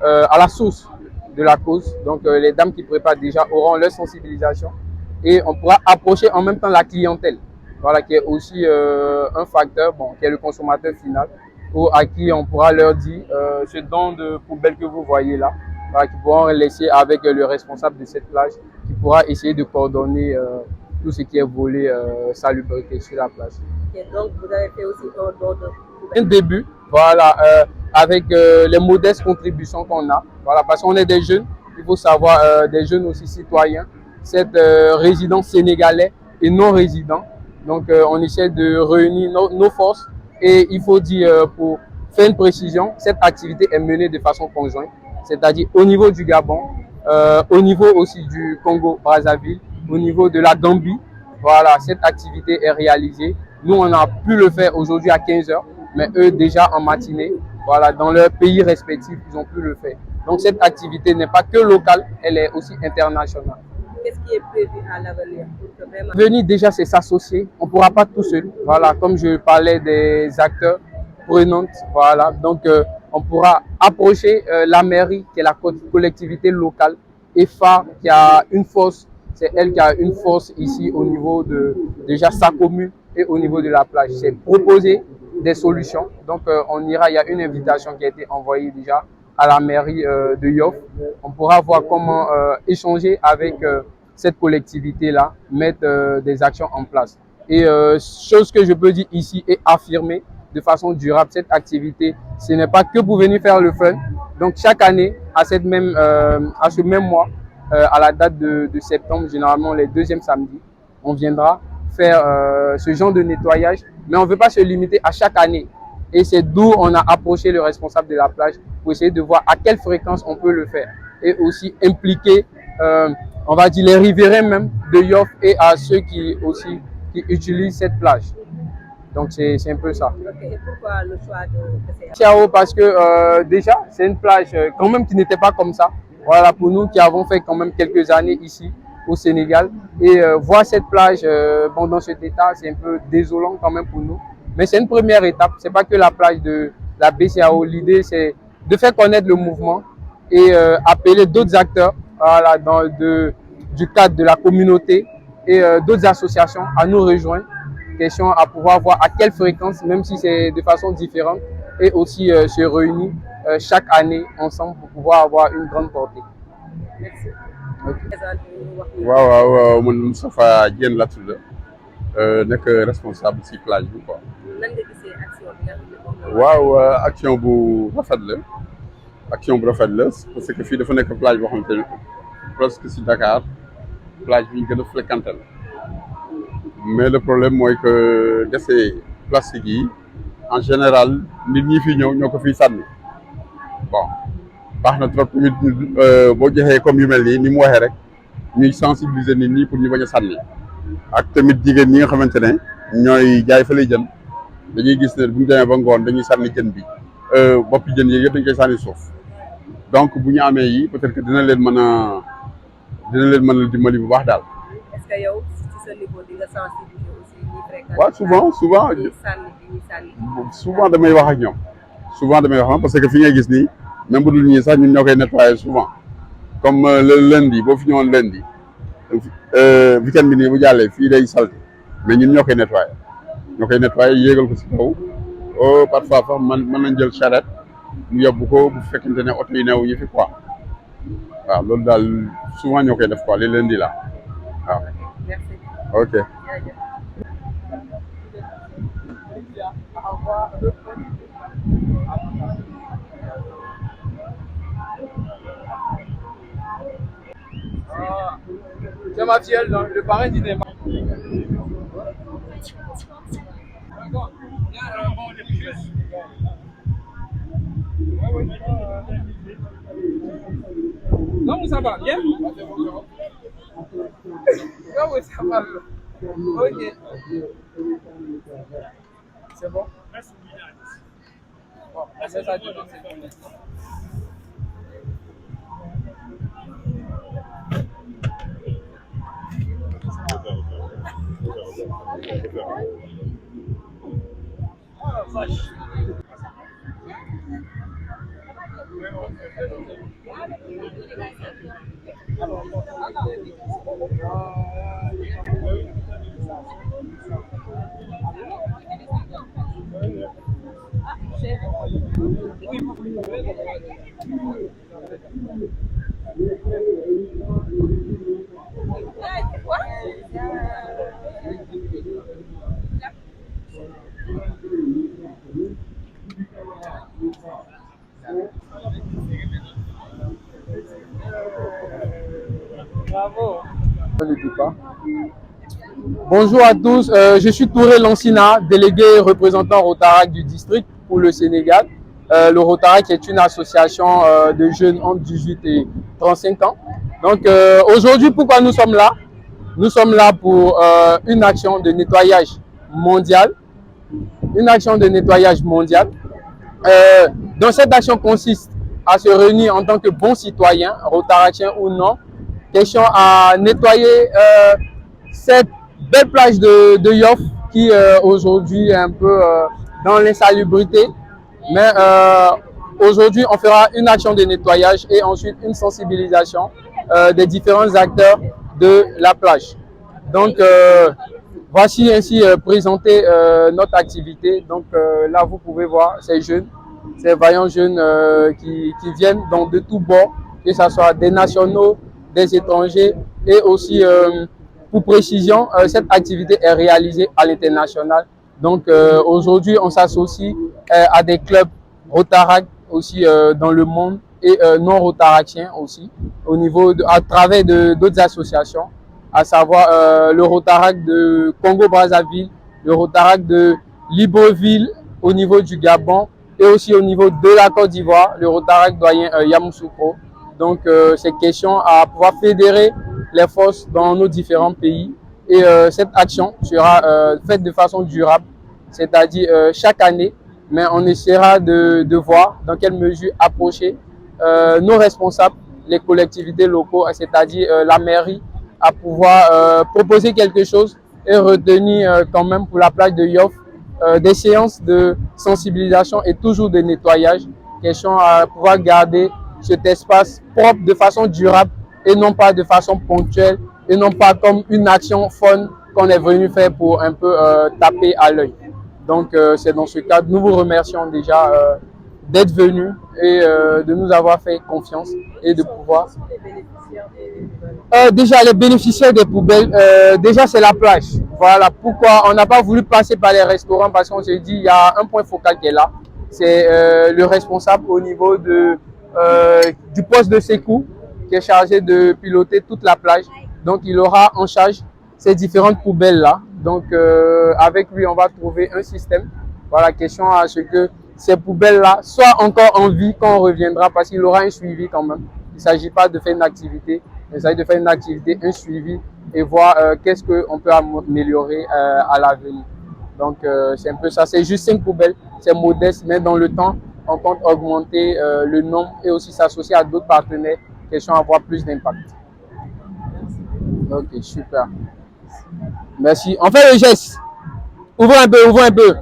à la source de la cause. Donc les dames qui préparent déjà auront leur sensibilisation et on pourra approcher en même temps la clientèle, voilà, qui est aussi un facteur, bon, qui est le consommateur final, ou à qui on pourra leur dire ce don de poubelle que vous voyez là, voilà, qui pourront laisser avec le responsable de cette plage, qui pourra essayer de coordonner tout ce qui est volé salubrité sur la plage. Et donc vous avez fait aussi un don de poubelle. Un début, voilà, avec les modestes contributions qu'on a, voilà, parce qu'on est des jeunes, il faut savoir, des jeunes aussi citoyens, cette résidents sénégalais et non résidents. Donc on essaie de réunir nos forces et il faut dire, pour faire une précision, cette activité est menée de façon conjointe, c'est-à-dire au niveau du Gabon, au niveau aussi du Congo-Brazzaville, au niveau de la Gambie. Voilà, cette activité est réalisée. Nous, on a pu le faire aujourd'hui à 15 h, mais eux, déjà en matinée, voilà, dans leur pays respectifs, ils ont pu le faire. Donc, cette activité n'est pas que locale, elle est aussi internationale. Qu'est-ce qui est prévu à l'avenir pour que vraiment... Venir déjà, c'est s'associer. On ne pourra pas tout seul. Voilà, comme je parlais des acteurs prenantes, voilà. Donc, on pourra approcher la mairie, qui est la collectivité locale, et phare, qui a une force. C'est elle qui a une force ici au niveau de déjà sa commune et au niveau de la plage. C'est proposer des solutions. Donc, on ira, il y a une invitation qui a été envoyée déjà à la mairie de Yoff. On pourra voir comment échanger avec cette collectivité-là, mettre des actions en place. Et chose que je peux dire ici et affirmer de façon durable, cette activité, ce n'est pas que pour venir faire le fun. Donc, chaque année, à ce même mois, à la date de septembre, généralement les deuxièmes samedis, on viendra faire ce genre de nettoyage. Mais on ne veut pas se limiter à chaque année. Et c'est d'où on a approché le responsable de la plage pour essayer de voir à quelle fréquence on peut le faire. Et aussi impliquer, on va dire, les riverains même de Yoff et à ceux qui utilisent cette plage. Donc c'est un peu ça. Okay. Et pourquoi le choix de PCA? Ciao, parce que déjà, c'est une plage quand même qui n'était pas comme ça. Voilà, pour nous qui avons fait quand même quelques années ici au Sénégal. Et voir cette plage bon, dans cet état, c'est un peu désolant quand même pour nous. Mais c'est une première étape. C'est pas que la plage de la BCAO. L'idée, c'est de faire connaître le mouvement et appeler d'autres acteurs, voilà, du cadre de la communauté et d'autres associations à nous rejoindre. Question à pouvoir voir à quelle fréquence, même si c'est de façon différente, et aussi se réunir chaque année ensemble pour pouvoir avoir une grande portée. Merci. Okay. waaw man Moustapha Diène la tudd nekk responsable ci plage bi quoi. Nan nga gisee action bi nga xam ne waaw action bu rafet la parce que fii dafa nekk plage boo xamante ne presque ci Dakar plage bi ñu gën a fréquenté la mais le problème mooy que déchets plastiques yi en général nit ñi fi ñëw ñoo ko fiy sànni bon baax na trop tamit boo joxee comme yu mel nii ni mu waxee rek ñuy sensibiliser nit ñi pour ñu bañ a sànni ak tamit jigéen ñi nga xamante ne ñooy jaay fa lay jën dañuy gis ne bu ñu demee ba ngoon dañuy sànni jën bi boppi jën yi yëpp dañ koy sànni suuf donc bu ñu amee yi peut-être que dina leen mën a dimbali bu baax daal. Est-ce que yow ci sa niveau di nga sensibiliser aussi ñi fréquenté? waaw souvent damay wax ak ñoom parce que fi ngay gis nii même bu dul ñii sax ñun ñoo koy nettoyer souvent comme le lundi boo fi ñëwoon lundi weekend bi nii bu jàllee fii day salté mais ñun ñoo koy nettoyer yéegal ko si kaw parfois sax mën nañ jël charrette mu yóbbu ko bu fekkente ne oto yi neew yi fi quoi waaw loolu daal souvent ñoo koy def quoi les lundi là waaw. Merci. Ok. C'est Mathiel, le parrain du Néma. Non, ça va bien? Comment ça va? Ok. C'est bon? Bon, on met ça dedans, c'est bon. Oh, vache. Le départ. Bonjour à tous, je suis Touré Lansina, délégué représentant Rotaract du district pour le Sénégal. Le Rotaract est une association de jeunes entre 18 et 35 ans. Donc aujourd'hui, pourquoi nous sommes là? Nous sommes là pour une action de nettoyage mondial. Une action de nettoyage mondial. Donc cette action consiste à se réunir en tant que bons citoyens, rotaractiens ou non, question à nettoyer cette belle plage de Yoff qui aujourd'hui est un peu dans l'insalubrité. Mais aujourd'hui, on fera une action de nettoyage et ensuite une sensibilisation des différents acteurs de la plage. Donc, voici ainsi présenter notre activité. Donc là, vous pouvez voir ces jeunes, ces vaillants jeunes qui viennent donc de tous bords, que ce soit des nationaux, des étrangers et aussi, pour précision, cette activité est réalisée à l'international. Donc aujourd'hui, on s'associe à des clubs Rotaract aussi dans le monde et non rotaractiens aussi, au niveau à travers d'autres associations, à savoir le Rotaract de Congo-Brazzaville, le Rotaract de Libreville au niveau du Gabon et aussi au niveau de la Côte d'Ivoire, le Rotaract doyen Yamoussoukro. Donc c'est question à pouvoir fédérer les forces dans nos différents pays et cette action sera faite de façon durable, c'est-à-dire chaque année, mais on essaiera de voir dans quelle mesure approcher nos responsables, les collectivités locaux, c'est-à-dire la mairie, à pouvoir proposer quelque chose et retenir quand même pour la plage de Yoff des séances de sensibilisation et toujours de nettoyage, question à pouvoir garder cet espace propre de façon durable et non pas de façon ponctuelle et non pas comme une action fun qu'on est venu faire pour un peu taper à l'œil. Donc c'est dans ce cadre, nous vous remercions déjà d'être venus et de nous avoir fait confiance et de pouvoir... Déjà les bénéficiaires des poubelles, déjà c'est la plage. Voilà pourquoi on n'a pas voulu passer par les restaurants, parce qu'on se dit il y a un point focal qui est là. C'est le responsable au niveau du poste de secours qui est chargé de piloter toute la plage. Donc il aura en charge ces différentes poubelles là. Donc avec lui on va trouver un système. Voilà, question à ce que ces poubelles là soient encore en vie quand on reviendra, parce qu'il aura un suivi quand même. Il ne s'agit pas de faire une activité, il s'agit de faire une activité, un suivi et voir qu'est-ce qu'on peut améliorer à l'avenir. Donc c'est un peu ça, c'est juste 5 poubelles, c'est modeste, mais dans le temps, on compte augmenter le nombre et aussi s'associer à d'autres partenaires, question à avoir plus d'impact. Ok, super. Merci. On fait le geste. Ouvrez un peu, ouvrez un peu.